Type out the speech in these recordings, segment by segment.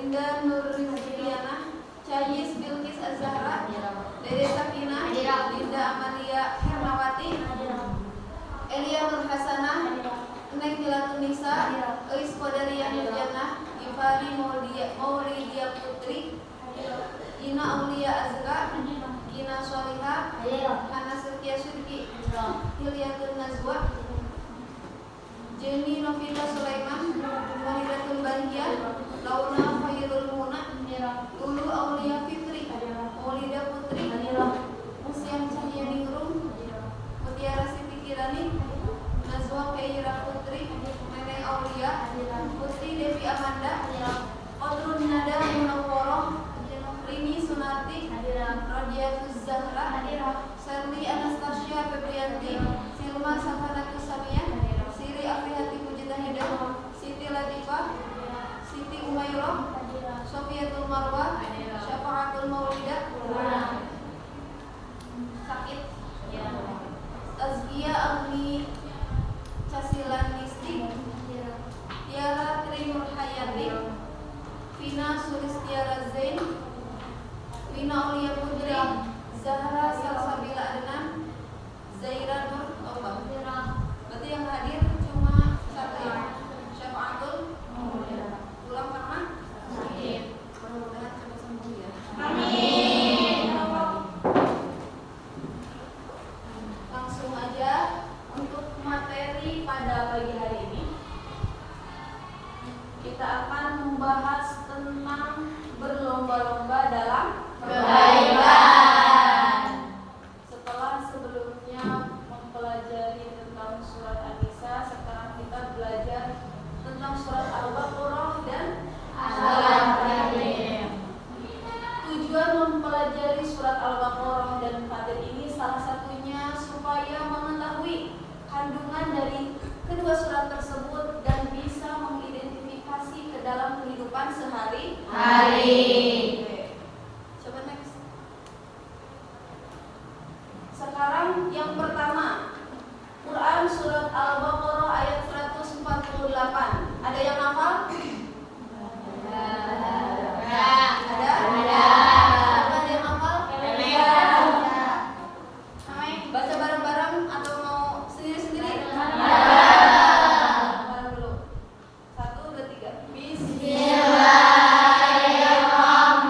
Linda Nur Rizkiana, Cayis Bilkis Azhara, Dede Sakinah, Linda Amalia Hernawati, Elia Nur Hasanah, Neng Hilatun Nisa, Eis Kodariya Nurjana, Ifari Maulidia Putri, Ina Aulia Azra, Ina Soliha, Hana Setia Syurki, Hilyatun Nazwa, Jenny Novita Sulaiman, Walidatul Bahiyah, Launa Khairul Muna, Lulu Aulia Fitri, Maulida Putri, Musiam Cahya Ningrum, Mutiara Siti Kirani, Nazwa Kaira Putri, Neneng Aulia, Putri Devi Amanda, Odrun Nada Munawwaroh, Rini Sunarti, Radiatus Zahra, Serli Anastasia Febrianti, Silma Safanatus Samia, Siri Afrihati Mujitahidah, Siti Latifah, Siti Umairah, Sofiatul Marwah, Syafaatul Maulidah, Sakit, Tazkiyah Agni Casilan Nistik, Tiara Trinur Hayati, Vina Sulistiara Zain, Wina Aulia Putri, Zahra Salsabila Adnan, Zaira Nur Taubah. Berarti yang hadir cuma satu ya, Syafaatul pulang karena sakit. Mudah-mudahan cepat sembuh ya. Amin. Langsung aja untuk materi pada pagi hari ini. Kita akan membahas tentang berlomba-lomba dalam kebaikan. Setelah sebelumnya mempelajari tentang surat An-Nisa, sekarang kita belajar tentang surat Al-Baqarah dan Al-Fatir. Tujuan mempelajari surat Al-Baqarah dan Al-Fatir ini salah satunya supaya mengetahui kandungan dari kedua surat tersebut dan bisa mengidentifikasi ke dalam kehidupan sehari-hari. Coba next. Sekarang yang pertama, Quran surat Al-Baqarah ayat 148. Ada yang hafal? Ada? Ada yang hafal? Baca bareng-bareng atau mau sendiri-sendiri? Bareng dulu. 1, 2, 3. Bismillahirrahmanirrahim.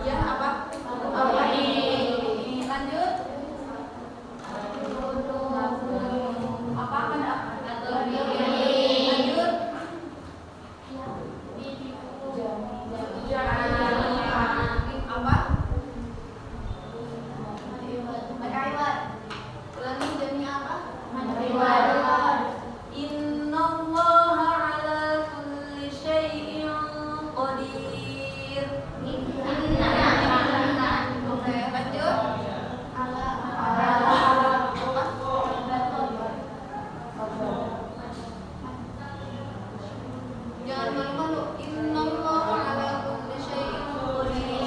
Ya apa? Apa ini? Lanjut. Apa ada? Lanjut. Apa? Makaiwan. Ulangi jamnya apa? Makaiwan. Innallaha ala kulli syai'in qadir. Oke, lanjut. Jangan malu-malu. Innallaha ala kulli syai'in qadir.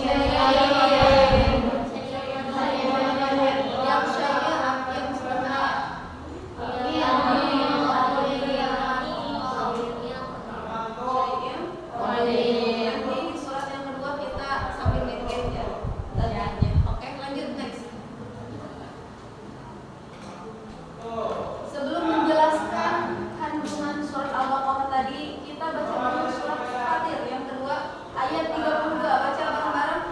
Yang saya yang setengah. Nanti di surat yang kedua kita sambil lihat ya tadinya. Oke, lanjut next. Sebelum menjelaskan kandungan surat Al-Baqarah tadi, kita baca dulu surat Fatir yang kedua ayat 32. Baca bareng-bareng.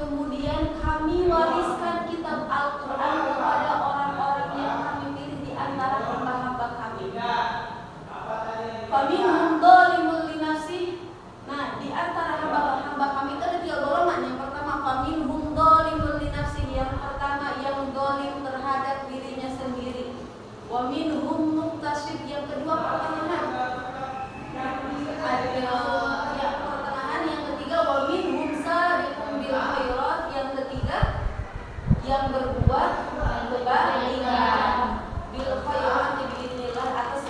Kemudian kami wariskan kitab Al-Quran kepada orang-orang yang kami pilih di antara hamba-hamba kami. Faminhum dzalimun linafsih. Nah, di antara hamba-hamba kami itu ada 3 golongan. Yang pertama faminhum dzalimun linafsih, yang pertama yang zalim terhadap dirinya sendiri. Wa minhum muqtasid, yang kedua pertengahan. Ada yang pertengahan, yang ketiga wa minhum sabiqun bil khairat, yang ketiga yang berbuat kebaikan bil khairat biidznillah, atas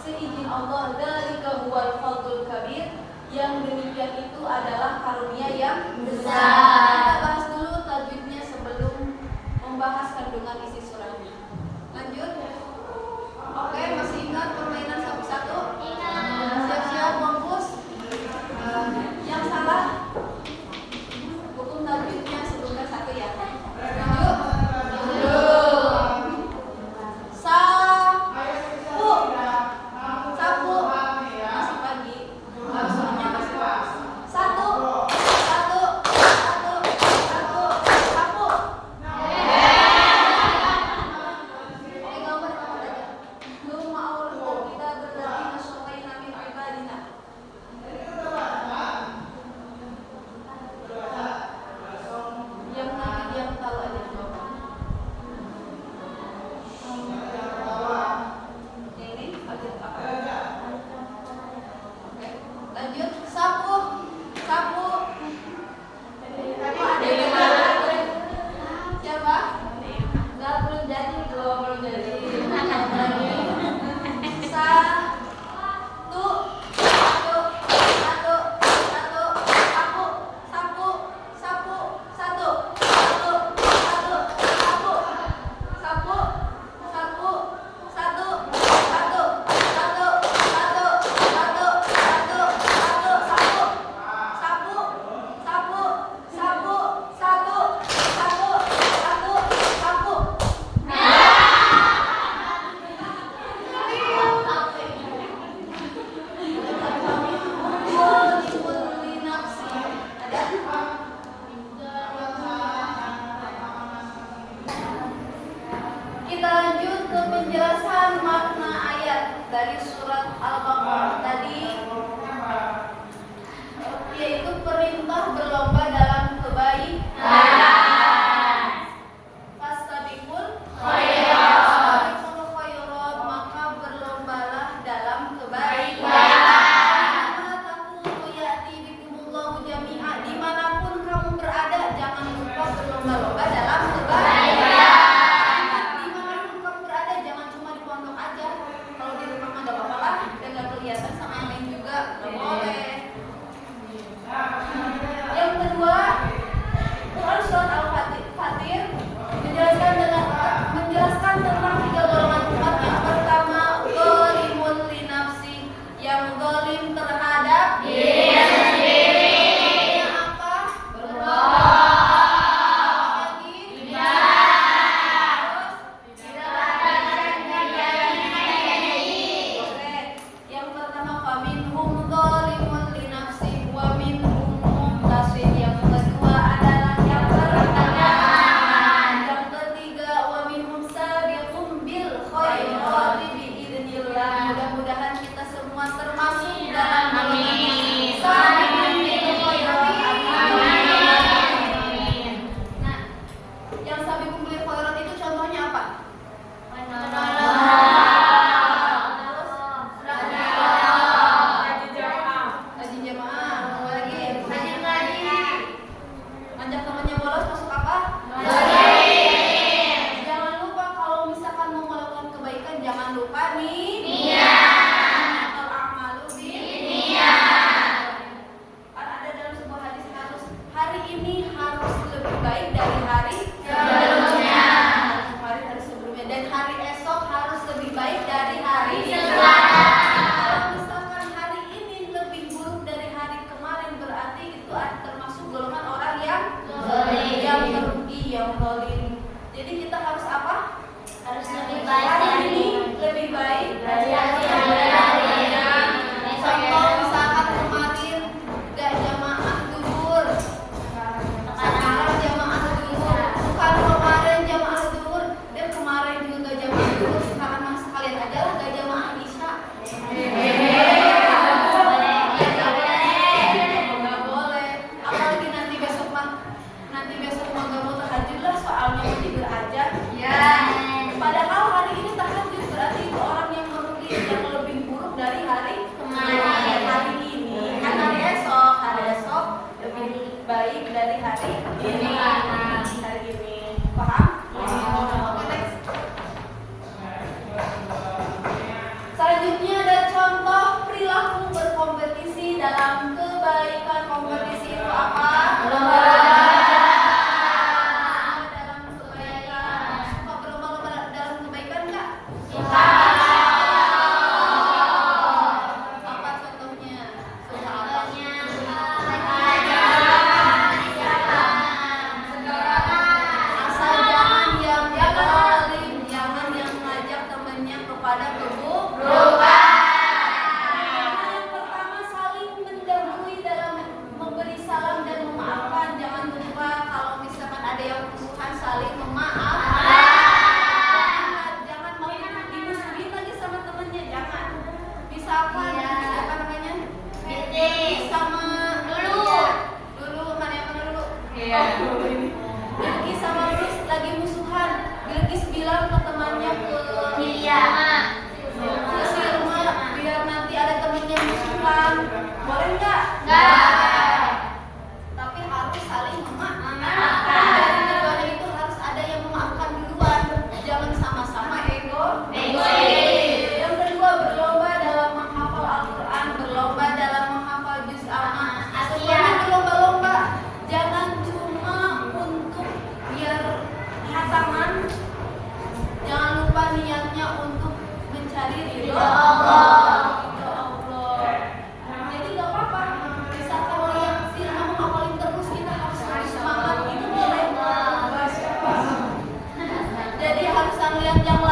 seizin Allah. Dzalika huwal fadlul kabir, yang demikian itu adalah karunia yang besar. Kita bahas dulu tajwidnya sebelum membahas kandungan isi suratnya. Lanjut. Oke, masih ingat permainan satu-satu? Siap-siap fokus. Yang salah hukum tajwidnya sebelumnya satu ya. Lanjut. Sapu. Masih pagi. Maksudnya masih pagi. Satu. Sapu. Oke, gambar aja. Lumma awal kita berlatih nasyaraina min ibadina. Yang nanti yang tahu aja jawabannya. Ini bagian apa? Oke, lanjut. Sapu. Ada yang siapa? Enggak, belum jadi. Satu. Kita lanjut ke penjelasan makna ayat dari surat Al-Baqarah tadi, yaitu perintah berlomba dalam kebaikan. Fastabiqul khairat, maka berlombalah dalam kebaikan. Takunu ya'ti bikumul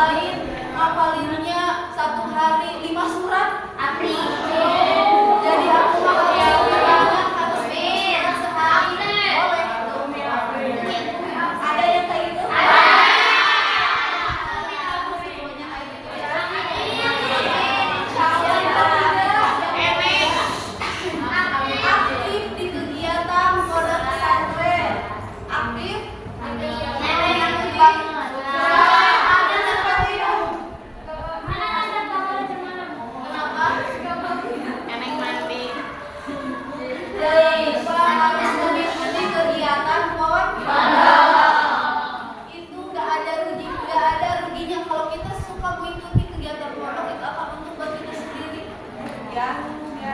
lain ngapalinnya satu hari 5 surat? Jadi aku ngapalin banget harus 5 surat sehari. Boleh tuh. Ada yang kayak gitu? Aktif di kegiatan pondok pesantren. Aktif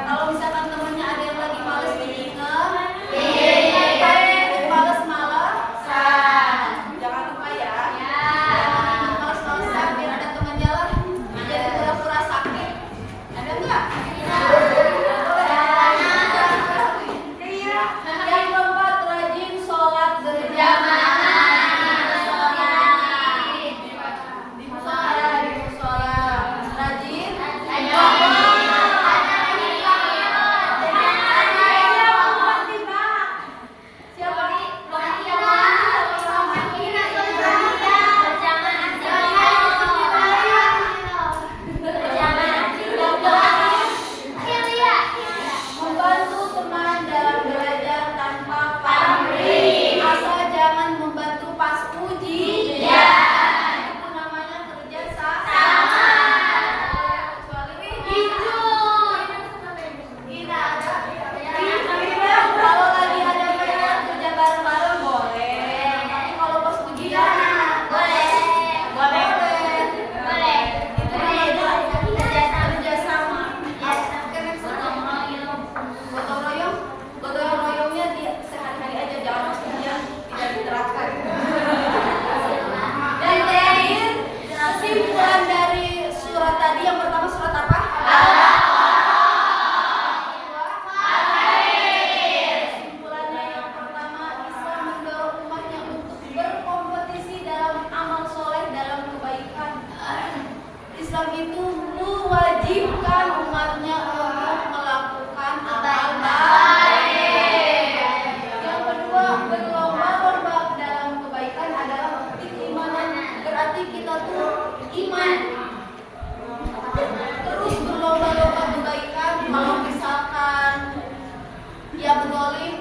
kalau misalkan temennya ada yang lagi males diingat, males jangan lupa ya. Jangan males-malesan biar ada teman jalan. Jadi pura-pura sakit. Ada nggak? Yang keempat, rajin sholat berjamaah. Islam itu mewajibkan umatnya untuk melakukan amal baik. Yang kedua, berlomba-lomba dalam kebaikan adalah bukti keimanan. Berarti kita tuh iman. Terus berlomba-lomba kebaikan. Kalau misalkan ya berdolim